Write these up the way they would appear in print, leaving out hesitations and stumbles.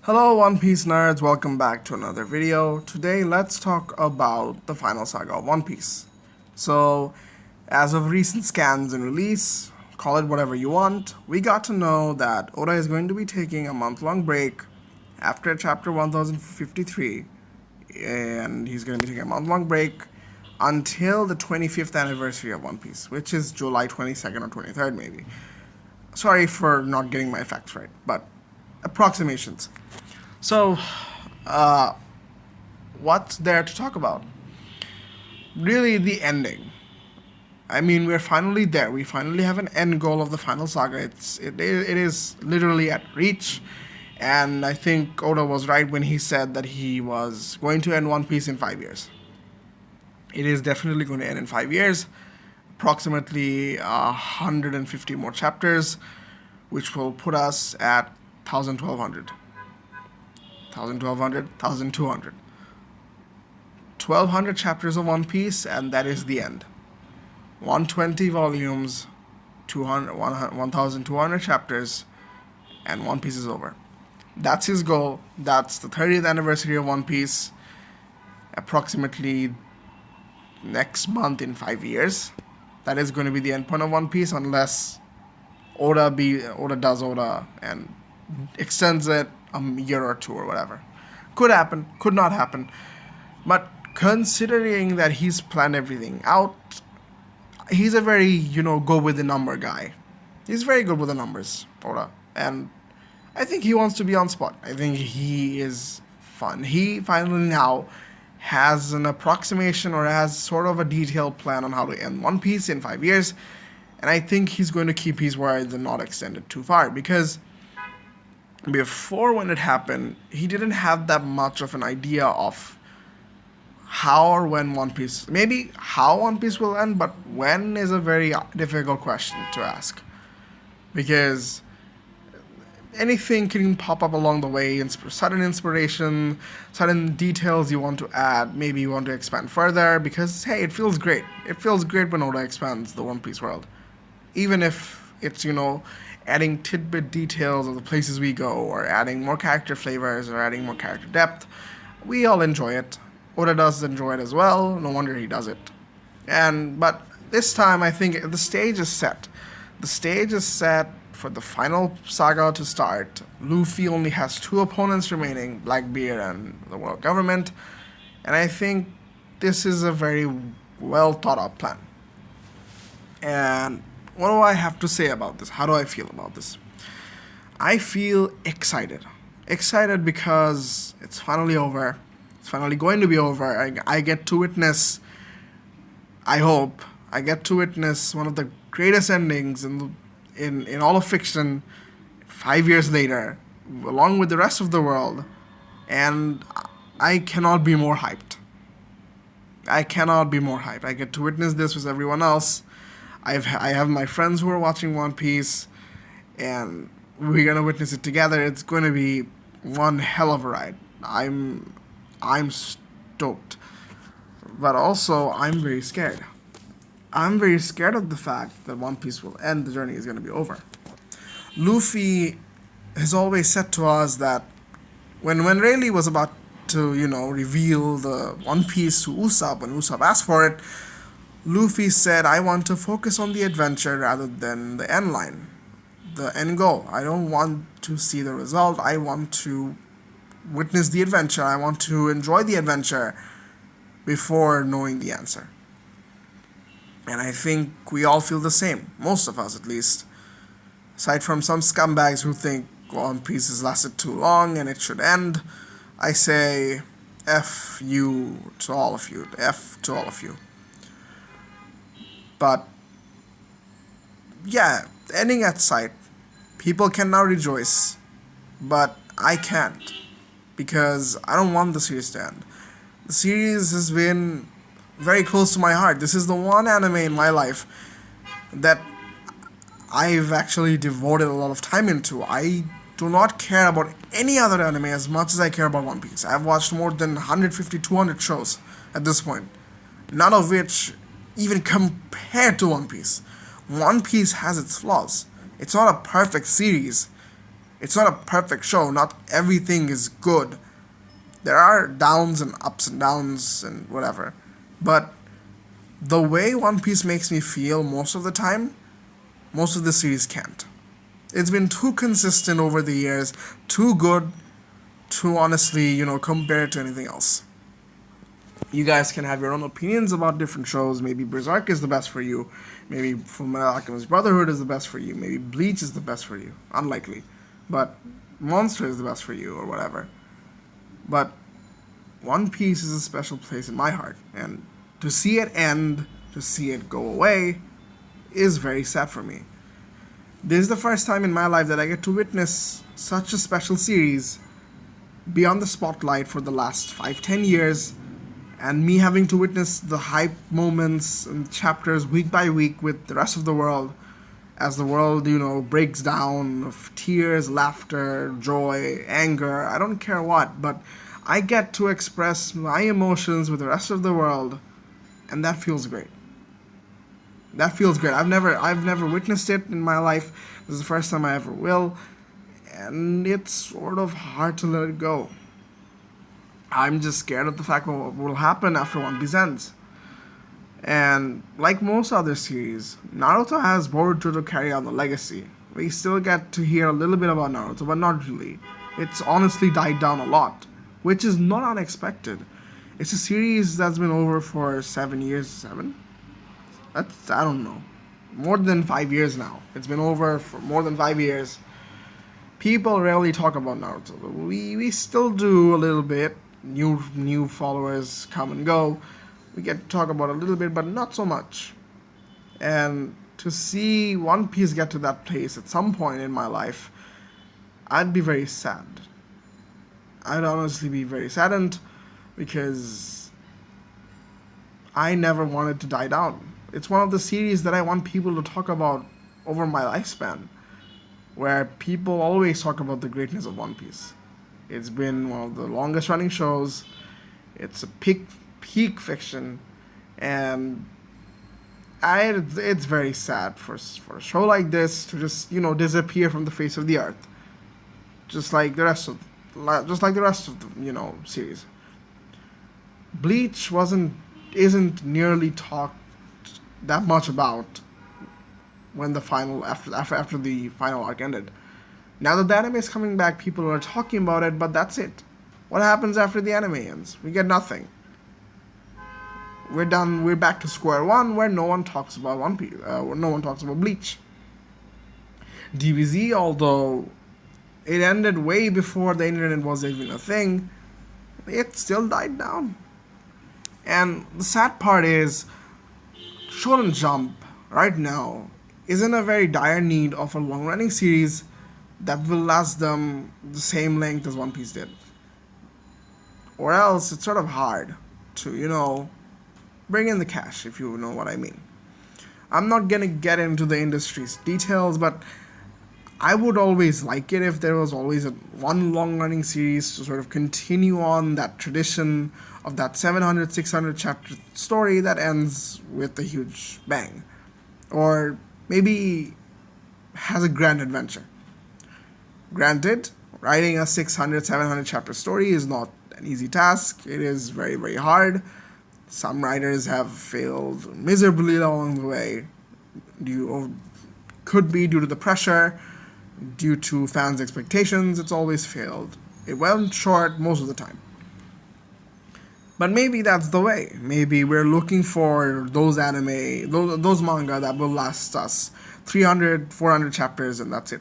Hello One Piece nerds, welcome back to another video. Today let's talk about the final saga of One Piece. So, as of recent scans and release, call it whatever you want, we got to know that Oda is going to be taking a month-long break after chapter 1053, and he's going to be taking a month-long break until the 25th anniversary of One Piece, which is July 22nd or 23rd maybe. Sorry for not getting my facts right, but approximations. So, uh, what's there to talk about? Really, the ending. I mean, we're finally there. We finally have an end goal of the final saga. It is literally at reach, and I think Oda was right when he said that he was going to end One Piece in 5 years. It is definitely going to end in 5 years, approximately 150 more chapters, which will put us at 1200. 1200, 1200. 1200 chapters of One Piece, and that is the end. 120 volumes, 1200 chapters, and One Piece is over. That's his goal. That's the 30th anniversary of One Piece, approximately next month in 5 years. That is going to be the end point of One Piece, unless Oda does Oda and extends it a year or two or whatever. Could happen, could not happen. But considering that he's planned everything out, he's a very, go with the number guy. He's very good with the numbers, Oda. And I think he wants to be on spot. I think he is fun. He finally now has an approximation or has sort of a detailed plan on how to end One Piece in 5 years. And I think he's going to keep his words and not extend it too far, because before, when it happened, he didn't have that much of an idea of how or when One Piece, maybe how One Piece will end, but when is a very difficult question to ask, because anything can pop up along the way, sudden inspiration, sudden details you want to add, maybe you want to expand further, because hey, it feels great. It feels great when Oda expands the One Piece world, even if it's, adding tidbit details of the places we go, or adding more character flavors, or adding more character depth. We all enjoy it. Oda does enjoy it as well. No wonder he does it. But this time, I think the stage is set. The stage is set for the final saga to start. Luffy only has two opponents remaining, Blackbeard and the world government, and I think this is a very well thought out plan. And what do I have to say about this? How do I feel about this? I feel excited. Excited because it's finally over. It's finally going to be over. I get to witness, I hope, I get to witness one of the greatest endings in all of fiction 5 years later, along with the rest of the world. And I cannot be more hyped. I cannot be more hyped. I get to witness this with everyone else. I have my friends who are watching One Piece, and we're gonna witness it together. It's going to be one hell of a ride. I'm stoked, but also I'm very scared. I'm very scared of the fact that One Piece will end. The journey is going to be over. Luffy has always said to us that when Rayleigh was about to reveal the One Piece to Usopp, when Usopp asked for it, Luffy said, I want to focus on the adventure rather than the end line, the end goal. I don't want to see the result. I want to witness the adventure. I want to enjoy the adventure before knowing the answer. And I think we all feel the same, most of us at least. Aside from some scumbags who think One Piece has lasted too long and it should end, I say F you to all of you. F to all of you. But yeah, ending at sight. People can now rejoice, but I can't, because I don't want the series to end. The series has been very close to my heart. This is the one anime in my life that I've actually devoted a lot of time into. I do not care about any other anime as much as I care about One Piece. I've watched more than 150, 200 shows at this point, none of which even compare to One Piece. One Piece has its flaws. It's not a perfect series, It's not a perfect show. Not everything is good. There are downs and ups and downs and whatever. But the way One Piece makes me feel most of the time, most of the series can't. It's been too consistent over the years, too good to honestly, compare it to anything else. You guys can have your own opinions about different shows. Maybe Berserk is the best for you. Maybe Fullmetal Alchemist Brotherhood is the best for you. Maybe Bleach is the best for you. Unlikely. But Monster is the best for you, or whatever. But One Piece is a special place in my heart. And to see it end, to see it go away, is very sad for me. This is the first time in my life that I get to witness such a special series be on the spotlight for the last 5, 10 years, and me having to witness the hype moments and chapters week by week with the rest of the world as the world, breaks down of tears, laughter, joy, anger, I don't care what, but I get to express my emotions with the rest of the world, and that feels great. That feels great. I've never witnessed it in my life. This is the first time I ever will, and it's sort of hard to let it go. I'm just scared of the fact of what will happen after One Piece ends. And like most other series, Naruto has Boruto to carry on the legacy. We still get to hear a little bit about Naruto, but not really. It's honestly died down a lot, which is not unexpected. It's a series that's been over for 7 years. Seven? I don't know. More than 5 years now. It's been over for more than 5 years. People rarely talk about Naruto, but we still do a little bit. New followers come and go. We get to talk about a little bit, but not so much. And to see One Piece get to that place at some point in my life, I'd be very sad. I'd honestly be very saddened because I never wanted to die down. It's one of the series that I want people to talk about over my lifespan, where people always talk about the greatness of One Piece. It's been one of the longest running shows. It's a peak fiction, and it's very sad for a show like this to just disappear from the face of the earth, just like the rest of the series. Bleach isn't nearly talked that much about when the final after the final arc ended. Now that the anime is coming back, people are talking about it, but that's it. What happens after the anime ends? We get nothing. We're done. We're back to square one, where no one talks about One Piece. No one talks about Bleach. DBZ, although it ended way before the internet was even a thing, it still died down. And the sad part is, Shonen Jump right now is in a very dire need of a long-running series that will last them the same length as One Piece did. Or else it's sort of hard to, bring in the cash, if you know what I mean. I'm not gonna get into the industry's details, but I would always like it if there was always one long-running series to sort of continue on that tradition of that 700, 600 chapter story that ends with a huge bang. Or maybe has a grand adventure. Granted, writing a 600, 700 chapter story is not an easy task. It is very, very hard. Some writers have failed miserably along the way. Could be due to the pressure, due to fans' expectations. It's always failed. It went short most of the time. But maybe that's the way. Maybe we're looking for those anime, those manga that will last us 300, 400 chapters, and that's it.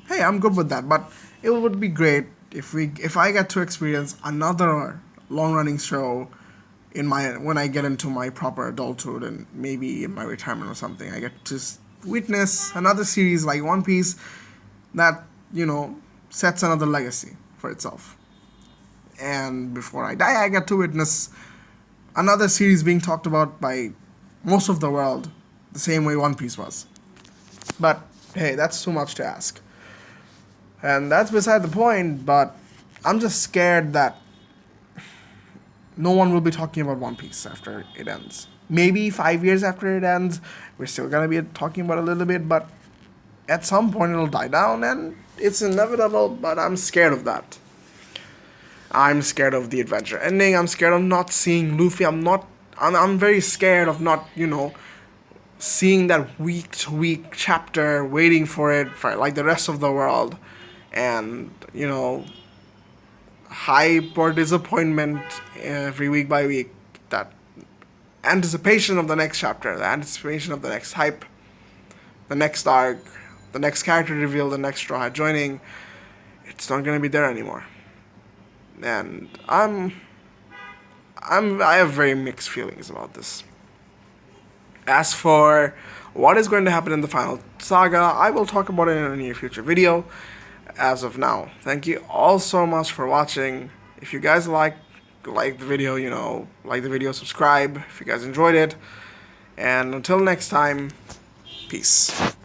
Hey, I'm good with that. But it would be great if I get to experience another long-running show when I get into my proper adulthood and maybe in my retirement or something. I get to witness another series like One Piece that sets another legacy for itself. And before I die, I get to witness another series being talked about by most of the world the same way One Piece was. But hey, that's too much to ask. And that's beside the point, but I'm just scared that no one will be talking about One Piece after it ends. Maybe 5 years after it ends, we're still gonna be talking about it a little bit, but at some point it'll die down, and it's inevitable, but I'm scared of that. I'm scared of the adventure ending. I'm scared of not seeing Luffy. I'm very scared of not, seeing that week to week chapter, waiting for it for like the rest of the world, and hype or disappointment every week by week. That anticipation of the next chapter, the anticipation of the next hype, the next arc, the next character reveal, the next Straw Hat joining, it's not gonna be there anymore. And I have very mixed feelings about this. As for what is going to happen in the final saga, I will talk about it in a near future video. As of now, thank you all so much for watching. If you guys like the video, like the video, subscribe if you guys enjoyed it. And until next time, peace.